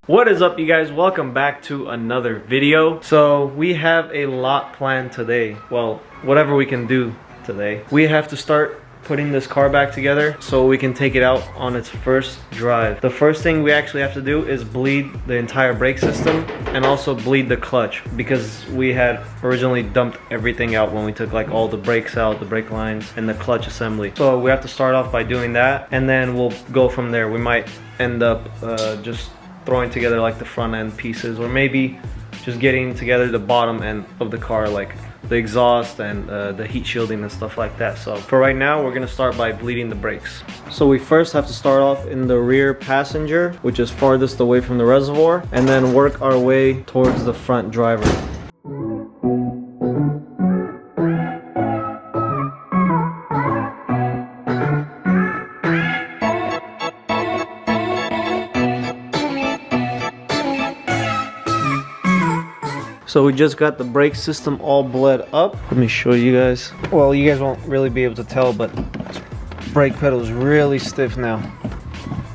What is up, you guys? Welcome back to another video. So we have a lot planned today. Well, whatever we can do today. We have to start putting this car back together so we can take it out on its first drive. The first thing we actually have to do is bleed the entire brake system and also bleed the clutch, because we had originally dumped everything out when we took like all the brakes out, the brake lines and the clutch assembly. So we have to start off by doing that, and then we'll go from there. We might end up just throwing together like the front end pieces, or maybe just getting together the bottom end of the car, like the exhaust and the heat shielding and stuff like that. So for right now, we're gonna start by bleeding the brakes. So we first have to start off in the rear passenger, which is farthest away from the reservoir, and then work our way towards the front driver. So we just got the brake system all bled up. Let me show you guys. Well, you guys won't really be able to tell, but this brake pedal is really stiff now.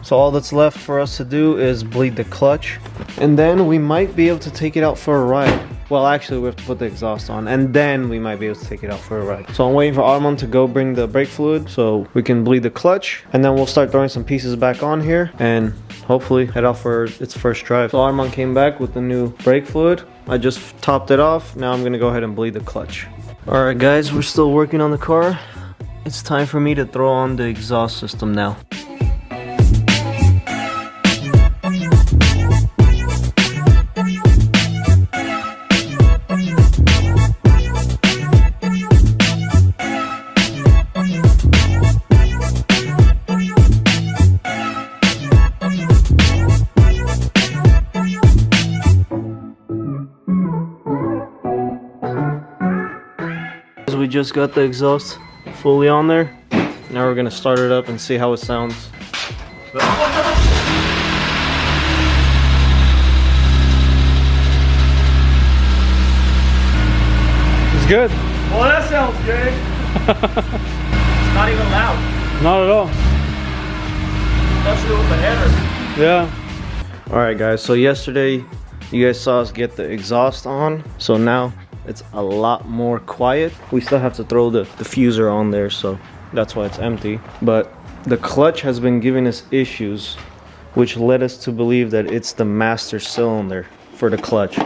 So all that's left for us to do is bleed the clutch, and then we might be able to take it out for a ride. Well, actually we have to put the exhaust on, and then we might be able to take it out for a ride. So I'm waiting for Armand to go bring the brake fluid so we can bleed the clutch, and then we'll start throwing some pieces back on here and hopefully head out for its first drive. So Armand came back with the new brake fluid. I just topped it off. Now I'm gonna go ahead and bleed the clutch. Alright guys, we're still working on the car. It's time for me to throw on the exhaust system now. We just got the exhaust fully on there. Now we're gonna start it up and see how it sounds. It's good. Well, that sounds good. It's not even loud. Not at all. Especially with the header. Yeah. Alright guys, so yesterday you guys saw us get the exhaust on. So now it's a lot more quiet. We still have to throw the diffuser on there, so that's why it's empty. But the clutch has been giving us issues, which led us to believe that it's the master cylinder for the clutch.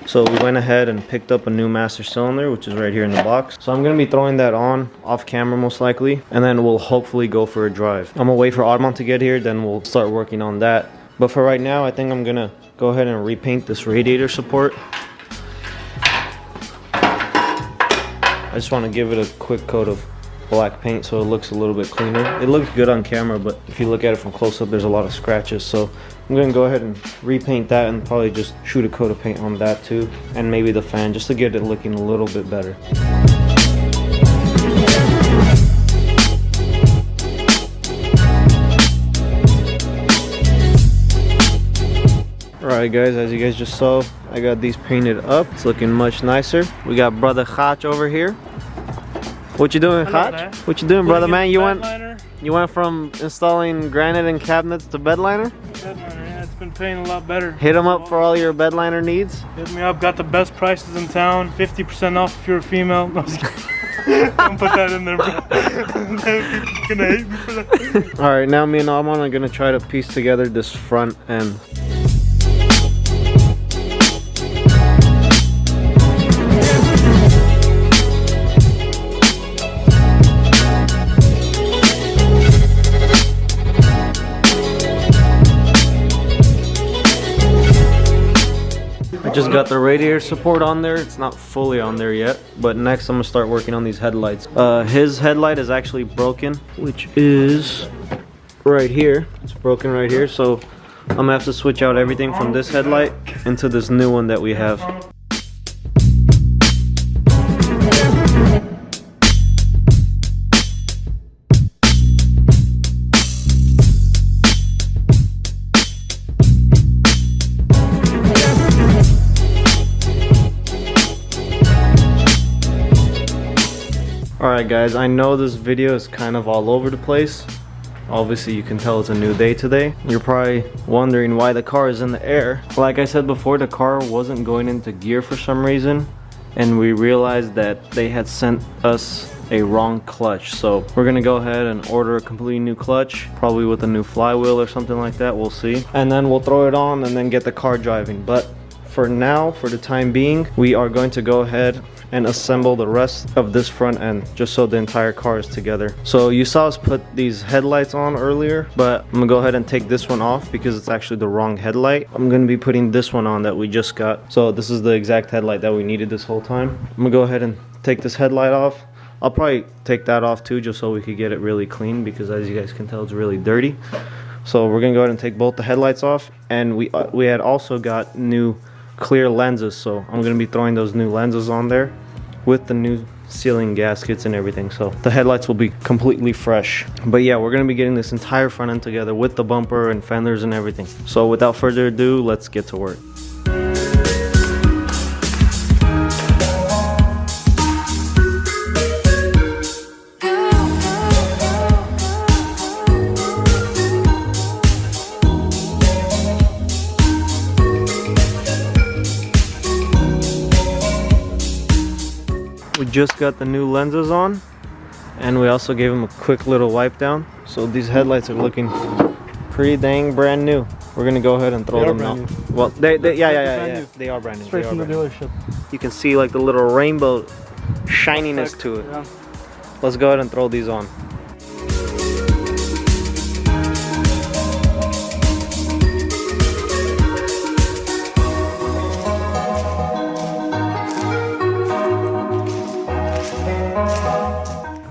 So we went ahead and picked up a new master cylinder, which is right here in the box. So I'm gonna be throwing that on off camera most likely, and then we'll hopefully go for a drive. I'm gonna wait for Armand to get here, then we'll start working on that. But for right now, I think I'm gonna go ahead and repaint this radiator support. I just want to give it a quick coat of black paint so it looks a little bit cleaner. It looks good on camera, but if you look at it from close up, there's a lot of scratches. So I'm going to go ahead and repaint that, and probably just shoot a coat of paint on that too, and maybe the fan, just to get it looking a little bit better. Alright guys, as you guys just saw, I got these painted up. It's looking much nicer. We got brother Hach over here. What you doing, Hach? What you doing, brother man? You went from installing granite and cabinets to bed liner? Bed liner, yeah, it's been paying a lot better. Hit them up for all your bed liner needs. Hit me up, got the best prices in town. 50% off if you're a female. No, don't put that in there, bro. People gonna hate me for that. Alright, now me and Armand are gonna try to piece together this front end. I just got the radiator support on there. It's not fully on there yet, but next I'm gonna start working on these headlights. His headlight is actually broken, which is right here. It's broken right here, so I'm gonna have to switch out everything from this headlight into this new one that we have. Alright guys, I know this video is kind of all over the place. Obviously you can tell it's a new day today. You're probably wondering why the car is in the air. Like I said before, the car wasn't going into gear for some reason, and we realized that they had sent us a wrong clutch. So we're gonna go ahead and order a completely new clutch, probably with a new flywheel or something like that, we'll see. And then we'll throw it on and then get the car driving. But for now, for the time being, we are going to go ahead and assemble the rest of this front end, just so the entire car is together. So you saw us put these headlights on earlier, but I'm gonna go ahead and take this one off because it's actually the wrong headlight. I'm gonna be putting this one on that we just got. So this is the exact headlight that we needed this whole time. I'm gonna go ahead and take this headlight off. I'll probably take that off too, just so we could get it really clean, because as you guys can tell, it's really dirty. So we're gonna go ahead and take both the headlights off, and we had also got new clear lenses, so I'm gonna be throwing those new lenses on there with the new sealing gaskets and everything, so the headlights will be completely fresh. But yeah, we're gonna be getting this entire front end together with the bumper and fenders and everything. So without further ado, let's get to work. We just got the new lenses on, and we also gave them a quick little wipe down. So these headlights are looking pretty dang brand new. We're gonna go ahead and throw them out. Well, they they are brand new. Straight from the dealership. You can see like the little rainbow shininess to it. Yeah. Let's go ahead and throw these on.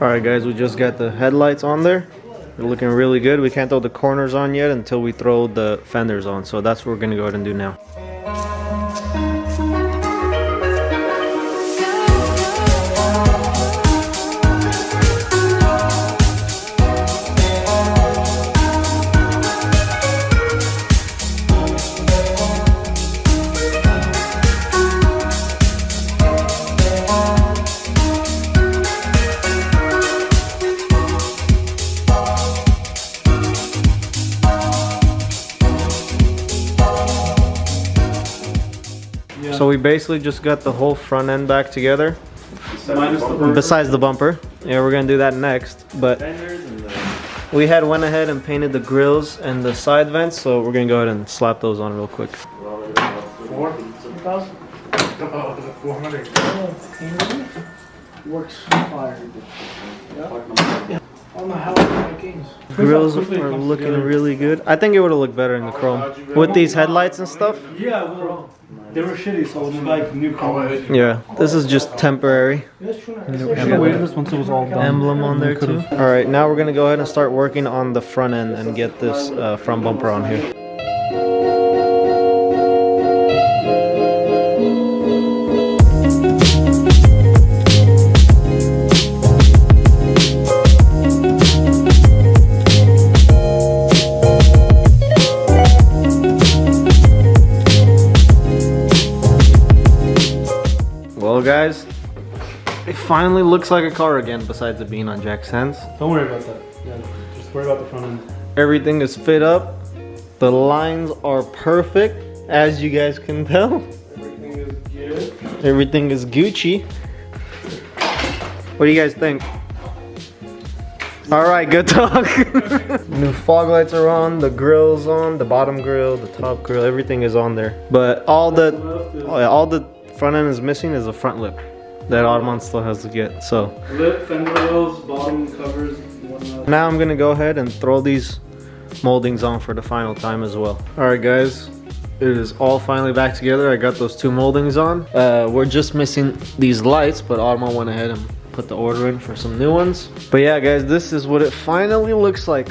Alright guys, we just got the headlights on there. They're looking really good. We can't throw the corners on yet until we throw the fenders on. So that's what we're going to go ahead and do now. So we basically just got the whole front end back together, besides the bumper. Yeah, we're gonna do that next. But we had went ahead and painted the grills and the side vents, so we're gonna go ahead and slap those on real quick. 4,000? 400. Works fire. Grills are looking really good. I think it would have looked better in the chrome with these headlights and stuff. Yeah, well, they were shitty, so it's like new chrome. Yeah, this is just temporary. Emblem on there too. All right, now we're gonna go ahead and start working on the front end and get this front bumper on here. Well guys, it finally looks like a car again, besides it being on Jack's hands. Don't worry about that. Yeah, just worry about the front end. Everything is fit up. The lines are perfect, as you guys can tell. Everything is good. Everything is Gucci. What do you guys think? All right, good talk. New fog lights are on, the grill's on, the bottom grill, the top grill, everything is on there. But all the front end is missing is the front lip that Armand still has to get. So lip, fender wells, bottom covers, whatnot. Now I'm gonna go ahead and throw these moldings on for the final time as well. All right guys, it is all finally back together. I got those two moldings on. We're just missing these lights, but Armand went ahead and put the order in for some new ones. But yeah guys, this is what it finally looks like.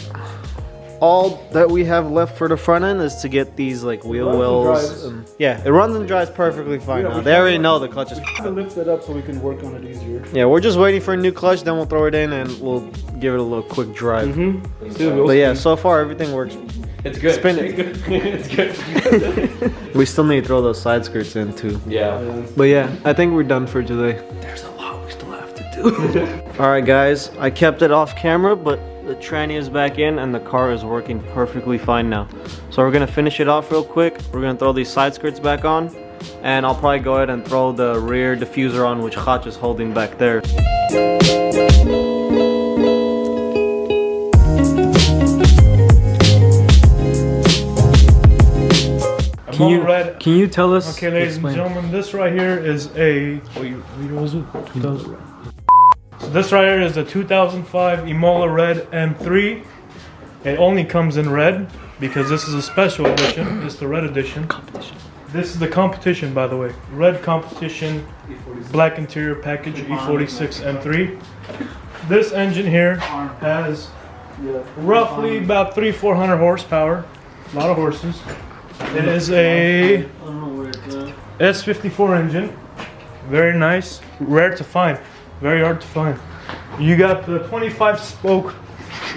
All that we have left for the front end is to get these like wheel wells. Yeah, it runs and drives perfectly fine now. They already know the clutch is. I lift it up so we can work on it easier. Yeah, we're just waiting for a new clutch, then we'll throw it in and we'll give it a little quick drive. But yeah, so far everything works. It's good. Spin it. It's good. We still need to throw those side skirts in too. Yeah. But yeah, I think we're done for today. There's a lot we still have to do. All right guys, I kept it off camera, but the tranny is back in and the car is working perfectly fine now. So we're gonna finish it off real quick. We're gonna throw these side skirts back on, and I'll probably go ahead and throw the rear diffuser on, which Hach is holding back there. Can you tell us? Okay, ladies and gentlemen, this right here is a. What was it? So this right here is a 2005 Imola Red M3. It only comes in red because this is a special edition. It's the red edition. Competition. This is the competition, by the way. Red competition, black interior package, E46 M3. This engine here has roughly about 300-400 horsepower. A lot of horses. It is a S54 engine. Very nice. Rare to find. Very hard to find. You got the 25 spoke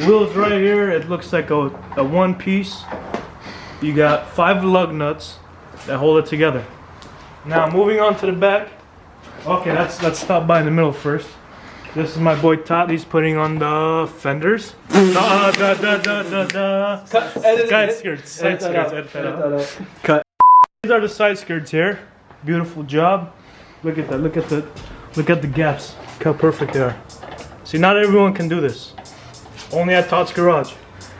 wheels right here. It looks like a one piece. You got 5 lug nuts that hold it together. Now moving on to the back. Okay, let's stop by in the middle first. This is my boy Todd. He's putting on the fenders. Cut. Side skirts. Edit that out. Cut. These are the side skirts here. Beautiful job. Look at that. Look at the gaps. Look how perfect they are. See, not everyone can do this. Only at Todd's garage.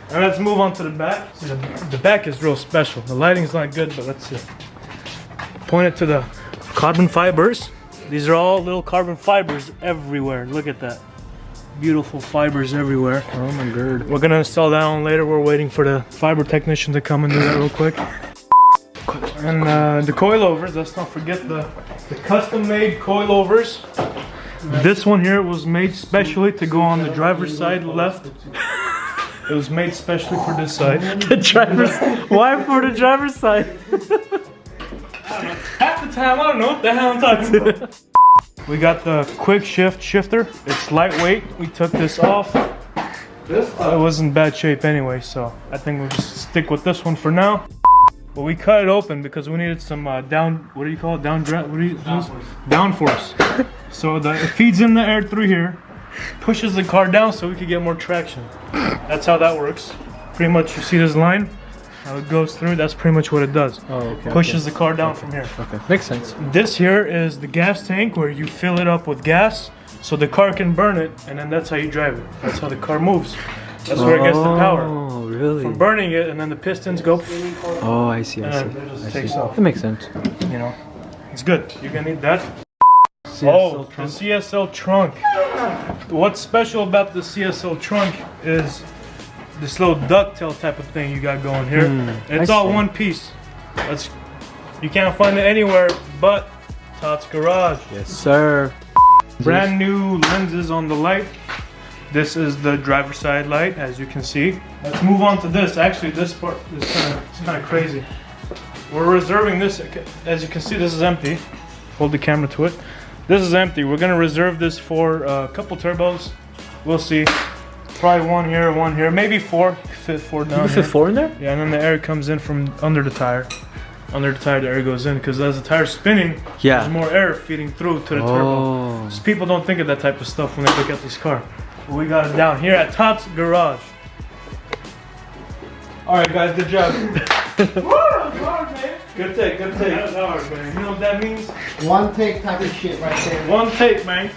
And let's move on to the back. See, the back is real special. The lighting's not good, but let's see. Point it to the carbon fibers. These are all little carbon fibers everywhere. Look at that. Beautiful fibers everywhere. Oh my god. We're gonna install that one later. We're waiting for the fiber technician to come and do that real quick. And the coilovers, let's not forget the custom made coilovers. This one here was made specially to go on the driver's side left. It was made specially for this side. The driver's why for the driver's side? Half the time, I don't know what the hell I'm talking about. We got the quick shift shifter. It's lightweight. We took this off. It was in bad shape anyway, so I think we'll just stick with this one for now. But we cut it open because we needed some down. What do you call it? Downforce. So it feeds in the air through here, pushes the car down so we could get more traction. That's how that works. Pretty much, you see this line? How it goes through, that's pretty much what it does. Oh, okay. Pushes the car down from here. Okay, makes sense. This here is the gas tank where you fill it up with gas so the car can burn it, and then that's how you drive it. That's how the car moves. That's where it gets the power. Oh, really? From burning it, and then the pistons go. Oh, I see, And then it just takes off. It makes sense. You know, it's good. You're gonna need that. Oh, the CSL trunk. What's special about the CSL trunk is this little ducktail type of thing you got going here. It's all one piece. You can't find it anywhere but Todd's garage. Yes, sir. Brand new lenses on the light. This is the driver's side light, as you can see. Let's move on to this. Actually, this part is kind of crazy. We're reserving this. As you can see, this is empty. Hold the camera to it. This is empty. We're gonna reserve this for a couple turbos. We'll see. Probably one here, maybe 4. Fit 4 down. You can fit 4 in there? Yeah, and then the air comes in from under the tire. Under the tire, the air goes in because as the tire's spinning, there's more air feeding through to the turbo. So people don't think of that type of stuff when they look at this car. But we got it down here at Todd's garage. All right, guys, good job. Woo, hard, man. Good take. That's hard, man. You know what that means? One take type of shit right there. One take, man.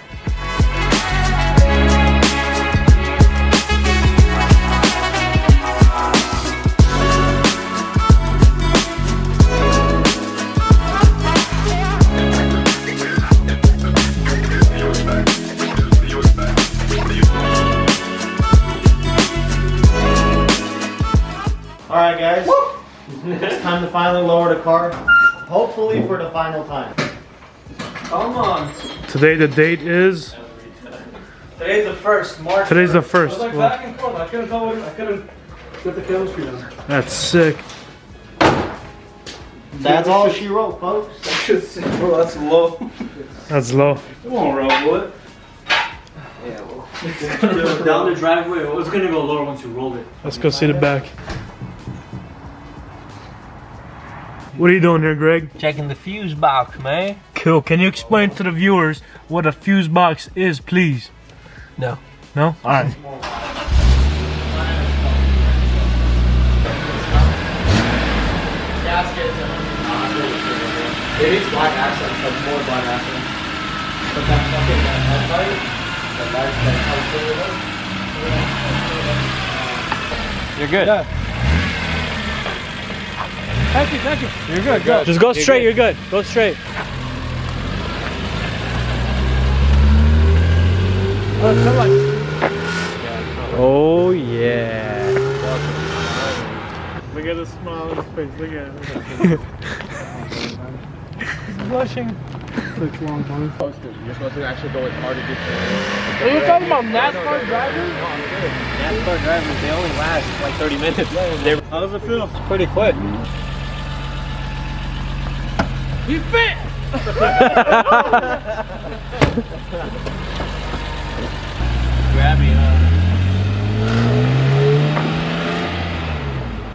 Alright guys, it's time to finally lower the car. Hopefully for the final time. Come on. Today the date is... Today's the 1st, March. Today's the 1st. I was like back and forth. I couldn't get the chemistry down. That's sick. That's all she wrote, folks. Bro, that's low. That's low. It won't roll it. Yeah, well. It's gonna go down the driveway. Well, it's gonna go lower once you roll it. Let's go see the back. What are you doing here, Greg? Checking the fuse box, man. Cool. Can you explain to the viewers what a fuse box is, please? No. No? Alright. these black accents, like more black accents. But that fucking headlight, the light that comes through it. You're good. Yeah. Thank you. You're good. Go. Just go straight. You're good. Go straight. Come on. Oh yeah. Look at the smile on his face. Look at it. He's blushing. Takes a long time. You're supposed to actually go as hard as you can. Are you talking about NASCAR drivers? NASCAR drivers, they only last like 30 minutes. How does it feel? It's pretty quick. You fit! Grabby,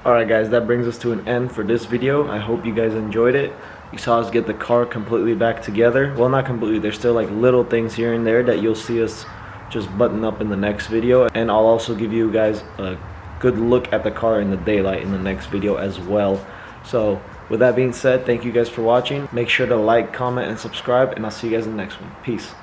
Alright guys, that brings us to an end for this video. I hope you guys enjoyed it. You saw us get the car completely back together. Well, not completely, there's still like little things here and there that you'll see us just button up in the next video. And I'll also give you guys a good look at the car in the daylight in the next video as well. So with that being said, thank you guys for watching. Make sure to like, comment, and subscribe, and I'll see you guys in the next one. Peace.